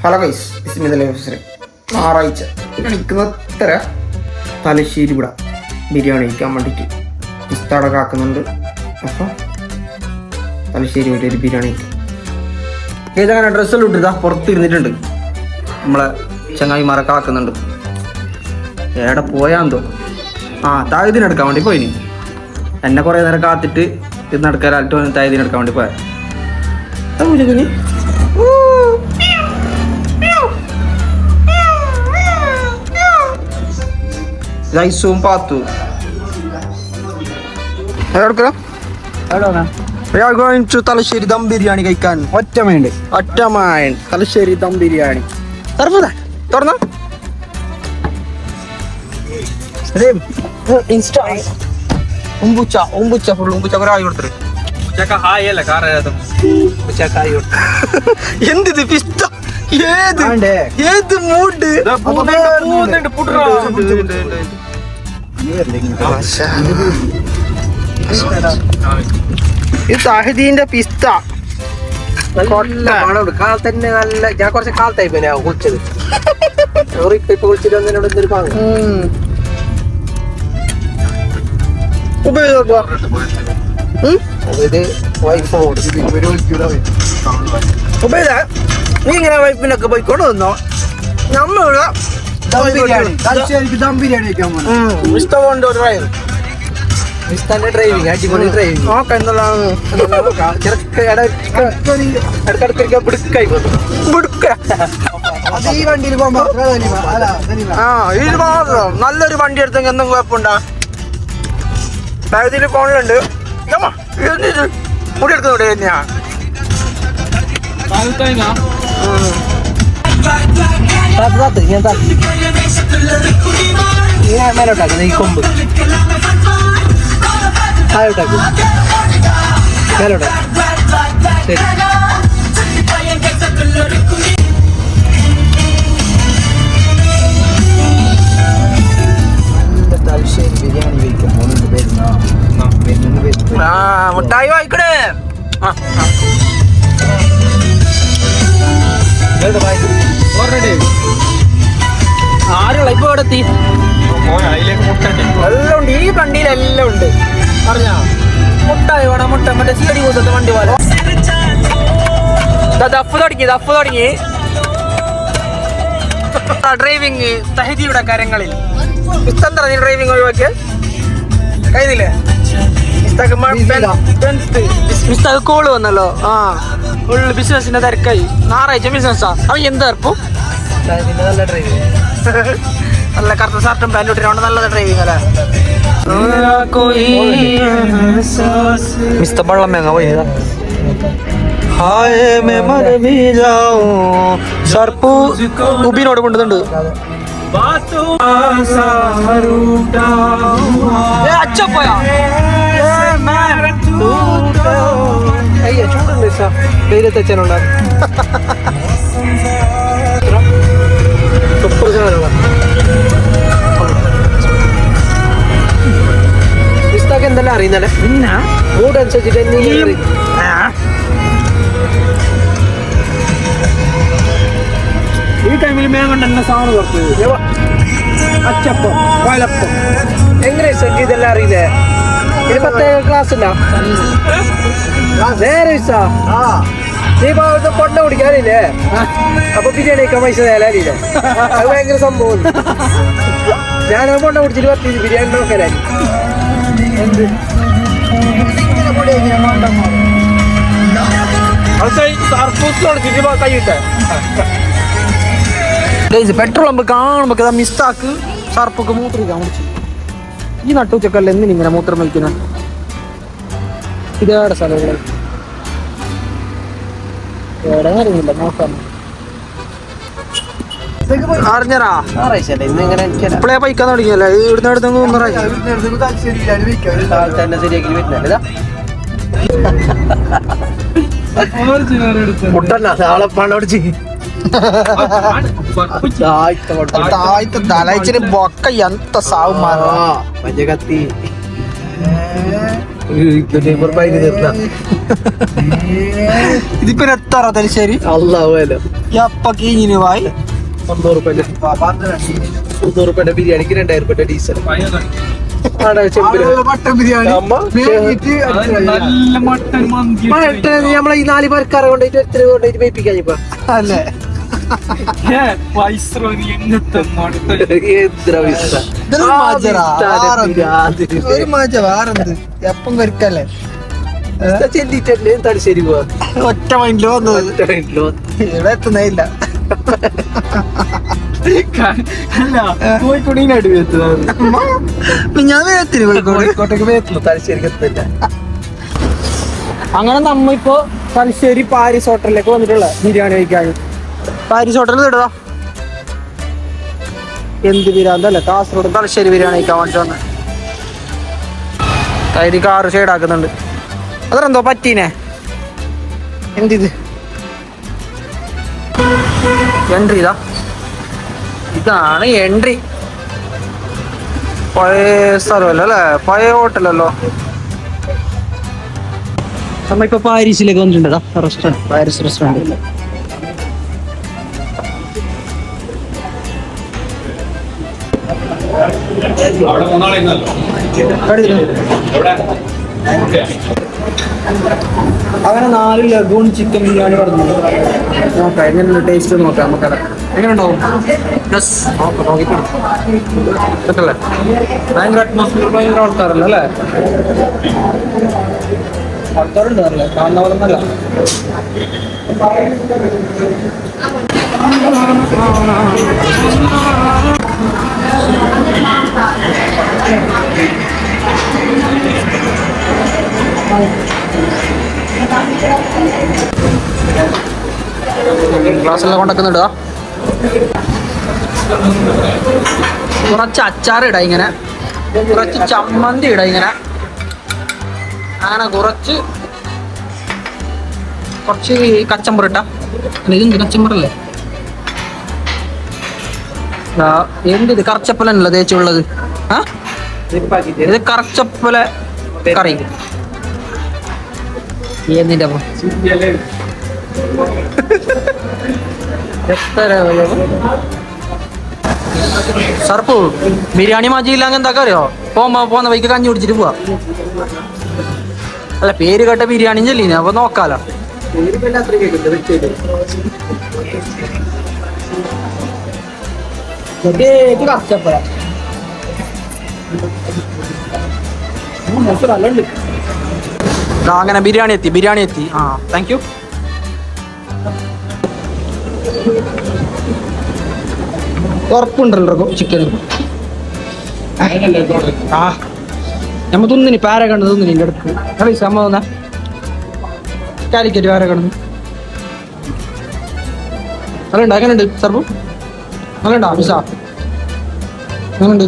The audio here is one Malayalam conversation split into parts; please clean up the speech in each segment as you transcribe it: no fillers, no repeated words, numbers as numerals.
ഹലോ ഗൈസ്, ഞായറാഴ്ച കഴിക്കുന്നത്ര തലശ്ശേരി ഇവിടെ ബിരിയാണി കഴിക്കാൻ വേണ്ടിയിട്ട് ഇസ്താടൊക്കെ ആക്കുന്നുണ്ട്. അപ്പം തലശ്ശേരി പോയിട്ട് ഒരു ബിരിയാണി കഴിക്കും. ഇതങ്ങനെ ഡ്രസ്സെല്ലാം ഇട്ടിട്ടാ പുറത്തിരുന്നിട്ടുണ്ട്. നമ്മളെ ചങ്ങായിമാരൊക്കെ ആക്കുന്നുണ്ട്. എവിടെ പോയാന്തോ തായതിനെടുക്കാൻ വേണ്ടി പോയിനി. എന്നെ കുറേ നേരം കാത്തിട്ട് ഇത് നടക്കാനായിട്ട് തായതിനെടുക്കാൻ വേണ്ടി പോയാ. Langsung patu. We are going to Talasheri Dum Biryani കഴിക്കാൻ. ഒറ്റ മൈൻഡ് തലശ്ശേരി ദം ബിരിയാണി. തുറന്ന ഇൻസ്റ്റാ ഉമ്പുച്ച ഫുൾ ഉമ്പുച്ച കുറെ ആയി കൊടുത്തിട്ട് എന്തിത് പിസ്ത ഏത് മൂഡ് ഇത് സഹദീന്റെ പിസ്ത കാലത്തന്നെ നല്ല. ഞാൻ കുറച്ച് കാലത്തായി പിന്നെ കുളിച്ചത്. ഇപ്പൊ കുളിച്ചിട്ട് വന്നതിനോട് എന്തൊരു പാങ്ങ് ഇത് വൈഫോട് നീ ഇങ്ങനെ വൈഫിനൊക്കെ പോയിക്കൊണ്ട് വന്നോ. നമ്മളിവിടെ ദം ബിരിയാണി കഴിക്കാൻ പോകുന്നു. ഇഷ്ടമുണ്ട് ഒരു മിസ്താന്റെ ഡ്രൈവിംഗ് അടിപൊളി ഡ്രൈവിംഗ് നോക്കാം എന്നുള്ളതാണ്. ഈ വണ്ടിയിൽ പോകുമ്പോ ഇത് മാത്രം നല്ലൊരു വണ്ടി എടുത്തെങ്കിൽ എന്തും കുഴപ്പമുണ്ടാ. ഇതിൽ ഫോണിലുണ്ട് മുടി എടുക്കുന്നൂടെ തന്നെയാ. ഞാൻ മേലോട്ടാക്കുന്നത് ഈ കൊമ്പ് താഴോട്ടാക്കും മേലോട്ടാ. ശരി തലശ്ശേരി ബിരിയാണി കഴിക്കാൻ പോകുന്നുണ്ട്. മുട്ടായി വായിക്കണേ. ആരുള്ള ഇപ്പൊ ഇവിടെ എത്തി? എല്ലാം ഉണ്ട് ഈ വണ്ടിയിൽ, എല്ലാം ഉണ്ട്. പറഞ്ഞാ മുട്ടായി വേണം. മുട്ട മറ്റേ സീഡി കൂട്ടത്തെ വണ്ടി പോലെ. ദഫ് തുടങ്ങി ഡ്രൈവിങ് തഹദീയുടെ കാര്യങ്ങളിൽ. ഇഷ്ടം നീ ഡ്രൈവിംഗ് ഒഴിവാക്കിയാൽ കഴിയുന്നില്ലേ? മിസ്താക്ക് കോള് വന്നല്ലോ. ഉള്ളു ബിസിനസിന്റെ തിരക്കായി. ഞായറാഴ്ച ബിസിനസ്സാ. അവൻ എന്താ ഇപ്പം നല്ല ഡ്രൈവിംഗ്, നല്ല കറുത്ത ഷർട്ടും പാൻറ്റും ഇട്ടിട്ടുണ്ട്. നല്ലത് ഡ്രൈവിംഗ് അല്ലേ? മിസ്റ്റർ വെള്ളം വേങ്ങ പോയതാ. ഷർപ്പു ഉബിനോട് കൊണ്ടുണ്ട്. ചൂടുണ്ട് സാർ. വെയിലത്തച്ഛനുണ്ടാകും മിസ്താക്ക് എന്തെല്ലാം അറിയുന്നല്ലേ? മൂഡ് അനുസരിച്ചിട്ട് ഈ ടൈമിൽ മേഘം തന്നെ സാധനം കുറച്ച് അച്ചപ്പം പാലപ്പം എങ്ങനെ ഇതെല്ലാം അറിയില്ലേ? ഇത് പ്രത്യേക ക്ലാസ് ഇല്ല നേരെ നീ കൊണ്ട കുടിക്കാനില്ലേ? അപ്പൊ ബിരിയാണി കഴിക്കാൻ പൈസ തരാനില്ലേ? അത് ഭയങ്കര സംഭവം. ഞാൻ കൊണ്ട കുടിച്ചിട്ട് പറ്റി ബിരിയാണി നോക്കാനായി. പെട്രോൾ പമ്പ് കാണുമ്പോ മിസ്താക്ക് ഷർപ്പൊക്കെ മൂത്രിക്കാൻ വിളിച്ചു. ഈ നട്ടുച്ചക്കല്ല എന്തിനിങ്ങനെ മൂത്രം വയ്ക്കുന്ന? ഇതേടെ സ്ഥലങ്ങൾ അറിയില്ല നോക്കാം. അറിഞ്ഞറാ ഇപ്പളേ പൈക്കാൻ തുടങ്ങിയല്ലേ? ഇവിടുന്ന് അടുത്തെങ്കിൽ മുട്ടല്ല നാളെ പണോടിച്ച് తలైచిన బొక్క ఎంత సాగు మధ్య కత్తి ഇതിപ്പോ എത്ര തലശ്ശേരി അള്ളാഹുലോ അപ്പ കീഞ്ഞിന് വായി 100 ബിരിയാണിക്ക് 2000 ഡീസൽ മട്ടൻ ബിരിയാണി നമ്മളെ ഈ 4 പേർക്കാരെ കൊണ്ടുപോയിട്ട് എത്ര കൊണ്ടുപോയിട്ട് വെയിപ്പിക്കാൻ ഇപ്പൊ അല്ലേ ഒരു മാജ വേറെന്ത് എപ്പം വരിക്കല്ലേ ചെല്ലിട്ടല്ലേ തലശ്ശേരി പോവാ ഒറ്റ മൈൻഡില് വന്നത് ഇവിടെ എത്തുന്നില്ല കോഴിക്കോട് ഞാൻ വേഗത്തിന് കോഴിക്കോട് കോഴിക്കോട്ടേക്ക് വേഗത്തുള്ളൂ തലശ്ശേരിക്ക് എത്തില്ല. അങ്ങനെ നമ്മിപ്പോ തലശ്ശേരി പാരീസ് ഹോട്ടലിലേക്ക് വന്നിട്ടുള്ള ബിരിയാണി കഴിക്കാൻ. പാരീസ് ഹോട്ടലിൽ ഇടുക എന്ത് ബിരിയാണി കാസർഗോഡ് തലശ്ശേരി ബിരിയാണി കഴിക്കാൻ വേണ്ടി വന്ന് കൈരി കാറ് ഷെയ്ഡാക്കുന്നുണ്ട്. അതെന്തോ പറ്റീനെ എന്തിത് എൻട്രി ഇതാണ് എൻട്രി. പഴയ സ്ഥലമല്ലോ അല്ലേ, പഴയ ഹോട്ടലല്ലോ. നമ്മളിപ്പോ പാരീസിലേക്ക് വന്നിട്ടുണ്ടോ റെസ്റ്റോറൻറ്റ്, പാരീസ് റെസ്റ്റോറൻറ്റ്. അങ്ങനെ 4 ലഗൂൺ ചിക്കൻ ബിരിയാണി പറഞ്ഞു നോക്കാം. എങ്ങനെ ടേസ്റ്റ് നോക്കാം നമുക്കത് എങ്ങനെ ഉണ്ടാവും. നോക്കിട്ടല്ലേ ഭയങ്കര അറ്റ്മോസ്ഫിയർ, ഭയങ്കര ആൾക്കാരല്ല അല്ലേ, ആൾക്കാരുണ്ട് അറിയില്ല, കാണുന്ന പോലെ ഒന്നല്ല. ഗ്ലാസ്സെല്ലാം കൊണ്ടക്കുന്നുണ്ടോ. കുറച്ച് അച്ചാർ ഇടാം ഇങ്ങനെ, കുറച്ച് ചമ്മന്തി ഇടാം ഇങ്ങനെ, അങ്ങനെ കുറച്ച് കച്ചമ്പർ ഇട്ടാ. ഇതെന്ത് കച്ചമ്പറല്ലേ, എന്ത് കറച്ചപ്പലല്ലോ തേച്ചുള്ളത്. ഇത് കറച്ചപ്പല കറി എന്നിന്റെ സർപ്പു ബിരിയാണി മാജിയില്ലാങ്ക എന്താ അറിയോ, പോന്ന വൈക്ക് കഞ്ഞി കുടിച്ചിട്ട് പോവാ. അല്ല പേര് കേട്ട ബിരിയാണി ചെല്ലീനെ, അപ്പൊ നോക്കാലോ. അങ്ങനെ ബിരിയാണി എത്തി. ആ താങ്ക് യു. ഉറപ്പുണ്ടല്ലോ ചിക്കൻ. ആ നമ്മ തിന്നിനി പാര കണ്ടു തിന്നിനി എൻ്റെ അടുത്ത് അറിയ സംഭവം കാലിക്കറ്റ് പാര കണ്ടു. നല്ലുണ്ട്, അങ്ങനെയുണ്ട് സർബു, നല്ലുണ്ടാ മിസ, അങ്ങനെയുണ്ട്.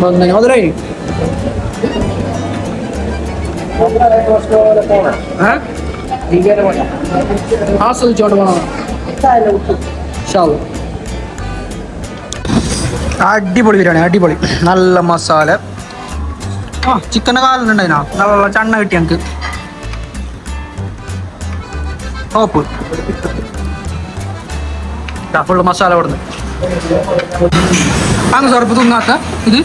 മധുരൈ ആസ്വദിച്ചോണ്ട് പോകണം. അടിപൊളി ബിരിയാണി, അടിപൊളി, നല്ല മസാല. ആ ചിക്കൻ്റെ കാലുണ്ടായിനാ, നല്ല ചണ്ണ കിട്ടി ഞങ്ങൾക്ക്. ഓപ്പ് ഫുള്ള് മസാല കൊടുന്ന് അങ്ങ് സർപ്പ് തിന്നാത്ത ഇത്.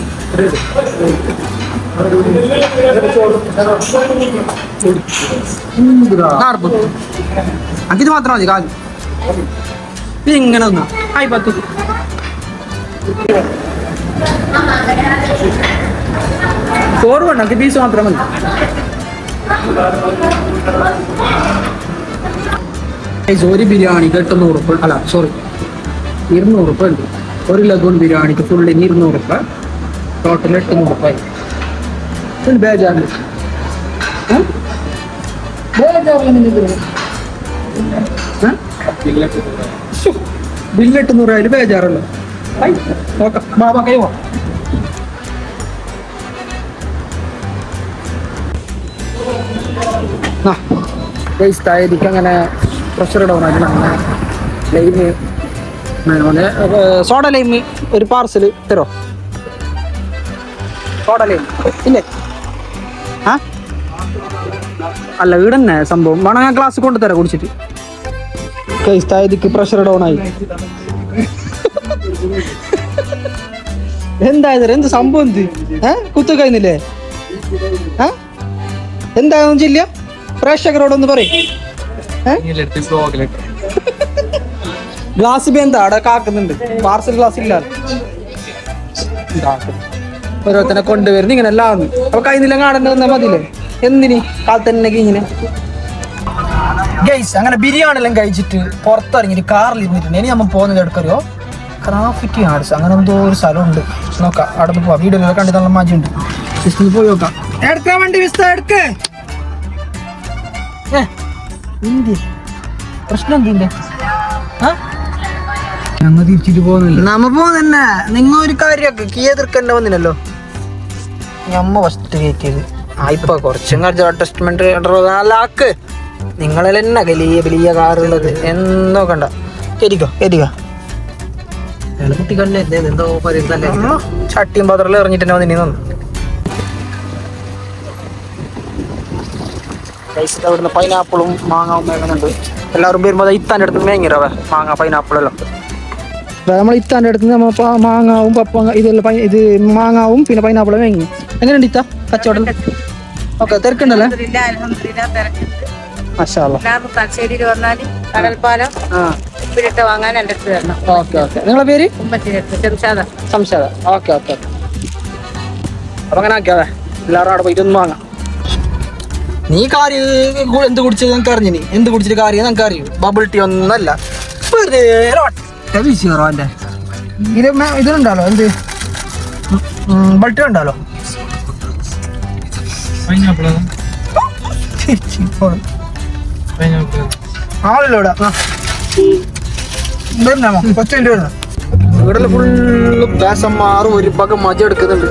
ഇത് മാത്രം മതി കാല്. ഇത് ഇങ്ങനെ തിന്നാ. ആയി 10 ചോറ് വേണ്ട, എനിക്ക് പീസ് മാത്രം മതി. ഒരു ബിരിയാണിക്ക് 800 രൂപ, അല്ല സോറി 200 രൂപ ഉണ്ട്. ഒരു ലഗൂൺ ബിരിയാണിക്ക് ഫുള്ള് 200 രൂപ, ടോട്ടൽ 800 രൂപ. ബേജാറില്ല, ബില്ല് 800 ആയാലും ബേജാറല്ലോ. നോക്കാം ബാബാ കൈ പോവാം. ആ എനിക്ക് അങ്ങനെ പ്രഷർ ഡൗൺ ആക്കണം. അങ്ങനെ ലൈന് സോഡ ലൈം ഒരു പാർസൽ തരോ? സോഡ ലൈം ഇല്ലേ? ആ അല്ല ഇവിടെ തന്നെ സംഭവം വേണം, ഞാൻ ക്ലാസ് കൊണ്ടുതരാം കുടിച്ചിട്ട്. ഇതിക്ക് പ്രഷർ ഡൗൺ ആയി. എന്തായത് എന്ത് സംഭവം? കുത്തു കഴിഞ്ഞില്ലേ? എന്താണെന്ന് ചെല്ലിയ പ്രേക്ഷകരോടൊന്ന് പറയും. ഗ്ലാസ് എന്താ അവിടെ കാക്കുന്നുണ്ട്, പാർസൽ ഗ്ലാസ് ഇല്ല. ഓരോരുത്തനെ കൊണ്ടുവരുന്നു ഇങ്ങനെ എല്ലാം. അപ്പൊ കഴിഞ്ഞില്ല കാണേണ്ടി വന്നാൽ മതിയില്ലേ? എന്തിന് കാത്തന്നെ ഇങ്ങനെ. ഗൈസ് അങ്ങനെ ബിരിയാണി എല്ലാം കഴിച്ചിട്ട് പുറത്തിറങ്ങിയിട്ട് കാറിൽ ഇരുന്നിട്ടുണ്ട്. ഇനി നമ്മൾ പോകുന്നത് എടുക്കറിയോ? ക്രാഫിറ്റി ആർട്സ് അങ്ങനെ എന്തോ ഒരു സ്ഥലമുണ്ട്, നോക്കാം. അവിടെ നിന്ന് പോവാം. വീഡിയോ കണ്ടിട്ട് നല്ല മജുണ്ട്. ജസ്റ്റ് പോയി നോക്കാം. എടുക്കാൻ വേണ്ടി വിസ്ത എടുക്ക്. പ്രശ്നം എന്തിന്റെ? ഞങ്ങൾ തിരിച്ചിട്ട് പോകുന്നില്ല. നമ്മ പോകുന്നെ. നിങ്ങൾ ഒരു കാര്യമൊക്കെ കീ എതിർക്കണ്ട വന്നില്ലല്ലോ. ഞമ്മ ഫസ്റ്റ് കയറ്റിയത് ഇപ്പൊ കുറച്ചും കാര്യം അഡ്ജസ്റ്റ്മെന്റ് ആക്ക്. നിങ്ങളെല്ലാം എന്നാ വലിയ വലിയ കാറുള്ളത് എന്നോ കണ്ട. കുട്ടികളിലെ എന്തോ ചട്ടിയും പാത്രത്തിൽ എറിഞ്ഞിട്ട് തന്നെ വന്നിനി തന്നു. അവിടുന്ന് പൈനാപ്പിളും മാങ്ങാവും മേങ്ങുന്നുണ്ട്. എല്ലാവരും വരുമ്പോൾ ഇത്താൻ്റെ അടുത്ത് മേങ്ങിറവ മാങ്ങ പൈനാപ്പിളെല്ലാം. നമ്മൾ ഇത്താൻ്റെ അടുത്ത് നമ്മൾ മാങ്ങാവും പപ്പ ഇതെല്ലാം ഇത് മാങ്ങാവും പിന്നെ പൈനാപ്പിളും മേങ്ങി. എങ്ങനെയുണ്ട് ഇത്ത കച്ചവടം? ഓക്കെ തിരക്കുണ്ടല്ലേ? നിങ്ങളെ പേര്? സംശാദ. Okay okay. അപ്പൊ അങ്ങനെ ആക്കിയാതെ എല്ലാവരും അവിടെ പോയിട്ട് ഒന്ന് വാങ്ങാം. നീ കാര്യം എന്ത് കുടിച്ചത് നമുക്ക് അറിഞ്ഞിനി. എന്ത് കുടിച്ചിട്ട് കാര്യം നമുക്ക് അറിയൂ. ബബിൾ ടീ ഒന്നല്ല, ഇതിലുണ്ടല്ലോ എന്ത് ബൾട്ടി ഉണ്ടല്ലോ. ആളില്ലോടാ ഇവിടെ ഫുള്ള് ബാസന്മാർ ഒരു പക മജ എടുക്കുന്നുണ്ട്.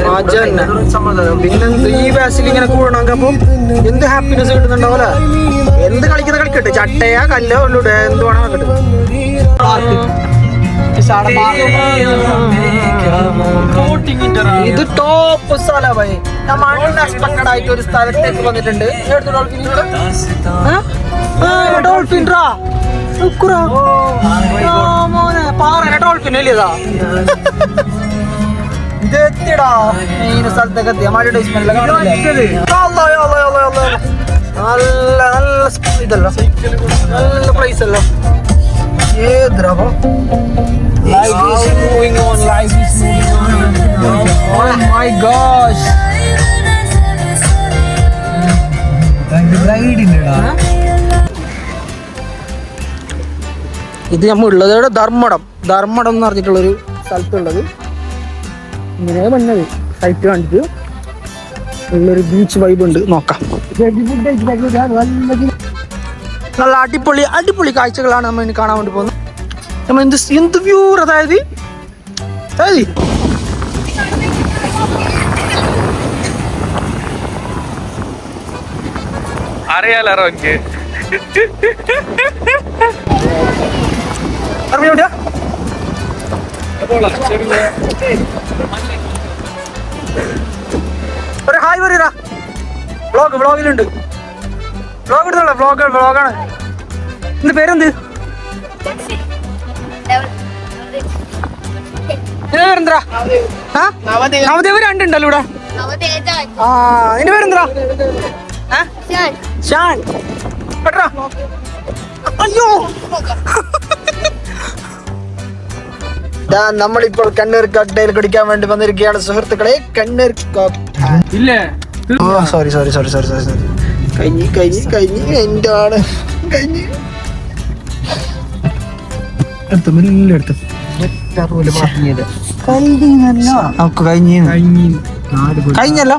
മജ തന്നെ. പിന്നെന്ത് ഈ ബാസിൽ ഇങ്ങനെ കൂടണമെങ്കിൽ അപ്പം എന്ത് ഹാപ്പിനെസ് കിട്ടുന്നുണ്ടാവല. എന്ത് കളിക്കുന്ന കളിക്കട്ടെ, ചട്ടയാ കല്ലോ ഉള്ളൂടെ എന്ത് വേണം കളിക്കട്ടെ. ഇത് ടോപ്പ് സ്ഥലം പോയി. നമ്മൾ അൺഎക്സ്പെക്ടഡ് ആയിട്ട് ഒരു സ്ഥലത്തേക്ക് വന്നിട്ടുണ്ട്. ഡോൾഫിൻ ഡോൾഫിൻ അല്ലേതാ ഇത് എത്തിടാ. മെയിൻ സ്ഥലത്തേക്ക് എത്തി. നമ്മൾ അഡ്വർടൈസ്മെന്റ് നല്ല നല്ല ഇതല്ലോ, നല്ല പ്ലേസ് അല്ലോ. ഏദ്രവോ life is moving on, life is moving on. Oh my gosh. ഇത് നമ്മൾ ഉള്ളത് ഇവിടെ ധർമ്മടം എന്ന് പറഞ്ഞിട്ടുള്ളൊരു സ്ഥലത്തുള്ളത്. ഇങ്ങനെ വന്നത് സൈറ്റ് കണ്ടിട്ട് ഉള്ളൊരു ബീച്ച് വൈബ് ഉണ്ട്. നോക്കാം. നല്ല അടിപൊളി കാഴ്ചകളാണ് നമ്മൾ ഇനി കാണാൻ വേണ്ടി പോകുന്നത്. നമ്മൾ എന്ത് വ്യൂ. അതായത് അറിയാലോ എനിക്ക്. ഒരു ഹായ് പറയടാ. വ്ളോഗിലുണ്ട്. വ്ളോഗ് എടുത്തോളാം. വ്ളോഗാണ്. എന്റെ പേരെന്ത്? പേരെന്താ? നവദേവ് രണ്ടുണ്ടല്ലോ ഇവിടെ. നിന്റെ പേരെന്താ? ഷാൻ. അയ്യോ, നമ്മളിപ്പോൾ കണ്ണൂർ കോക്ടെയിൽ കുടിക്കാൻ വേണ്ടി വന്നിരിക്കുകയാണ് സുഹൃത്തുക്കളെ. കണ്ണൂർ സോറി കഴിഞ്ഞ് എന്താണ് കഴിഞ്ഞ് കഴിഞ്ഞല്ലോ.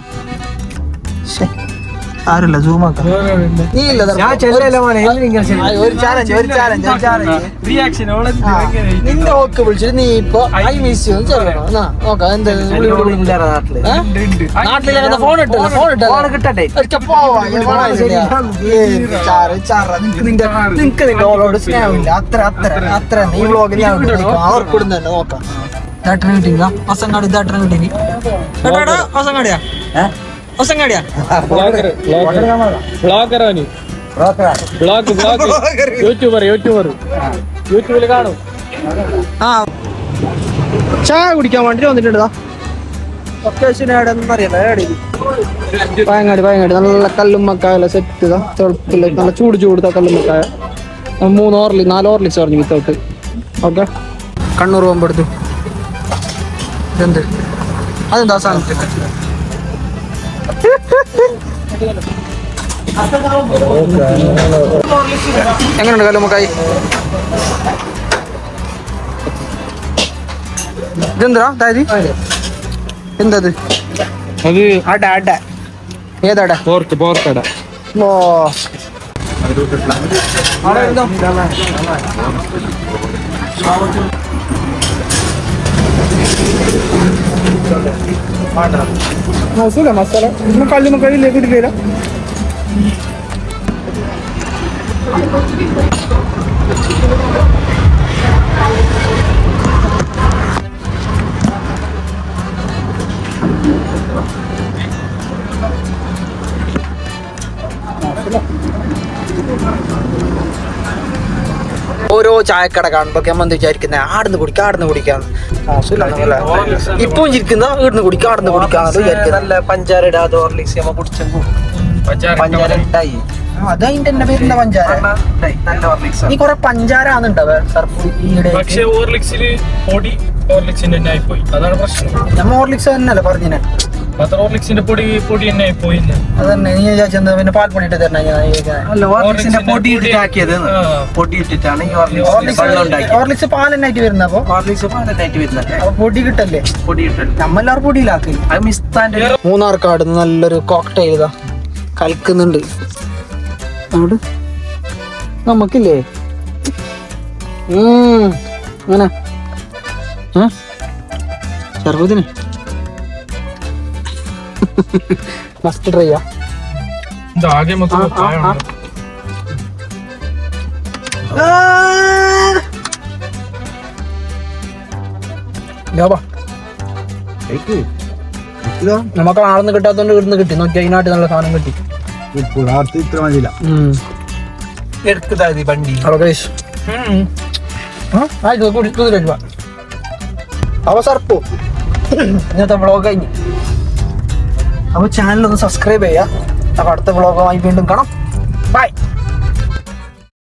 ആരില്ല സൂം ആക്കാം നീ ഇല്ല ഞാൻ ചെല്ലല്ല മോനെ ഒരു ചാലഞ്ച് റിയാക്ഷൻ നിന്റെ ഓക്കെ വിളിച്ചിട്ട് നീ ഇപ്പൊ ഐ മിസ് യു ചെല്ലണം നോക്കാം എന്താ നാട്ടിലെ ഫോൺ ഇട്ടല്ലോ കിട്ടട്ടെ നിനക്ക് നിന്റെ ഓളോട് സ്നേഹമില്ല അത്ര ഈ വ്ളോഗിൽ അവർക്ക് കൊടുന്നല്ലേ നോക്കാം തേട്ടന് കിട്ടില്ല ഒസങ്ങാടി തേട്ടന് കിട്ടി ഒസങ്ങാടിയാ ഒസങ്ങാടിയാ യൂട്യൂബിൽ കാണും. ആ ചായ കുടിക്കാൻ വേണ്ടിട്ട് വന്നിട്ടുണ്ടോ പയങ്ങാടി നല്ല കല്ലുമ്മക്കായ സെറ്റ് നല്ല ചൂട് കല്ലുമ്മക്കായ 4 ഓർലിക്സ് പറഞ്ഞു വിത്തൗട്ട് ഓക്കെ കണ്ണൂർ പോകുമ്പോ എടുത്തു ഇതെന്ത് അതെന്താ സാധനം എങ്ങനെയുണ്ട് കല്ലുമ്മക്കായി ഇതെന്താ താരി എന്തത് അത് അട ഏതട പോർക്കട ഓ മസാല കല്ലുമ്മക്കായിലേക്ക് ഇട്ടില്ല ഓരോ ചായക്കട കാണുമ്പോ നമ്മൾ വിചാരിക്കുന്നത് ആടുന്ന് കുടിക്കാം ഇപ്പം ചിരിക്കുന്ന ഇവിടുന്ന് കുടിക്കാം ആടുന്ന് കുടിക്കാന്ന് വിചാരിക്കുന്നത് നല്ല പഞ്ചാര ഇടാതെ ഹോർലിക്സ് നമ്മ കുടിച്ചു പഞ്ചാര ഇട്ടായി അതതിന്റെ എന്റെ പേരിന്റെ പഞ്ചാര നല്ല ഹോർലിക്സ് നീ കൊറേ പഞ്ചാരാന്നുണ്ടാവേ പക്ഷേ ഹോർലിക്സില് പൊടി ഹോർലിക്സിന്റെ തന്നെ ആയിപ്പോയി. അതാണ് പ്രശ്നം. നമ്മ ഹോർലിക്സ് തന്നെയല്ലേ പറഞ്ഞേ മാത്രം ഹോർലിക്സിന്റെ പൊടി തന്നെ ആയിപ്പോയി. അതന്നെ നീ വിചാരിച്ചത് പിന്നെ പാൽ പണിയിട്ട് തരണ അല്ല ഹോർലിക്സിന്റെ പൊടി ഇട്ടിട്ടാക്കിയത് പൊടി ഇട്ടിട്ടാണ് ഈ ഹോർലിക്സ് വെള്ളം ഉണ്ടാക്കി ഹോർലിക്സ് പാൽ തന്നെയായിട്ട് വരുന്നത് അപ്പൊ ഹോർലിക്സ് പാലായിട്ട് വരുന്നത് അപ്പൊ പൊടി കിട്ടല്ലേ പൊടി ഇട്ടത് നമ്മെല്ലാവരും പൊടിയിലാക്കി അത് മിസ്താന്റെ മൂന്നാർക്കാട് നല്ലൊരു കോക്ടെയിൽ ഇതാ കലക്കുന്നുണ്ട് അവിടെ നമുക്കില്ലേ അങ്ങനെ ചെറുപ്പത്തിന് മസ്റ്റ് ട്രൈ ചെയ്യാം ആകെ മൊത്തം നമുക്ക് ആളൊന്നും കിട്ടാത്തോണ്ട് ഇവിടുന്ന് കിട്ടി നോക്കി അതിനായിട്ട് നല്ല സാധനം കിട്ടി ഇത്ര മതിയില്ല എടുത്തത് വണ്ടി അപ്പൊ സർപ്പോ ഇന്നത്തെ വ്ളോഗ് കഴിഞ്ഞു അപ്പൊ ചാനൽ ഒന്ന് സബ്സ്ക്രൈബ് ചെയ്യാം അപ്പൊ അടുത്ത വ്ളോഗുമായി വീണ്ടും കാണാം ബൈ.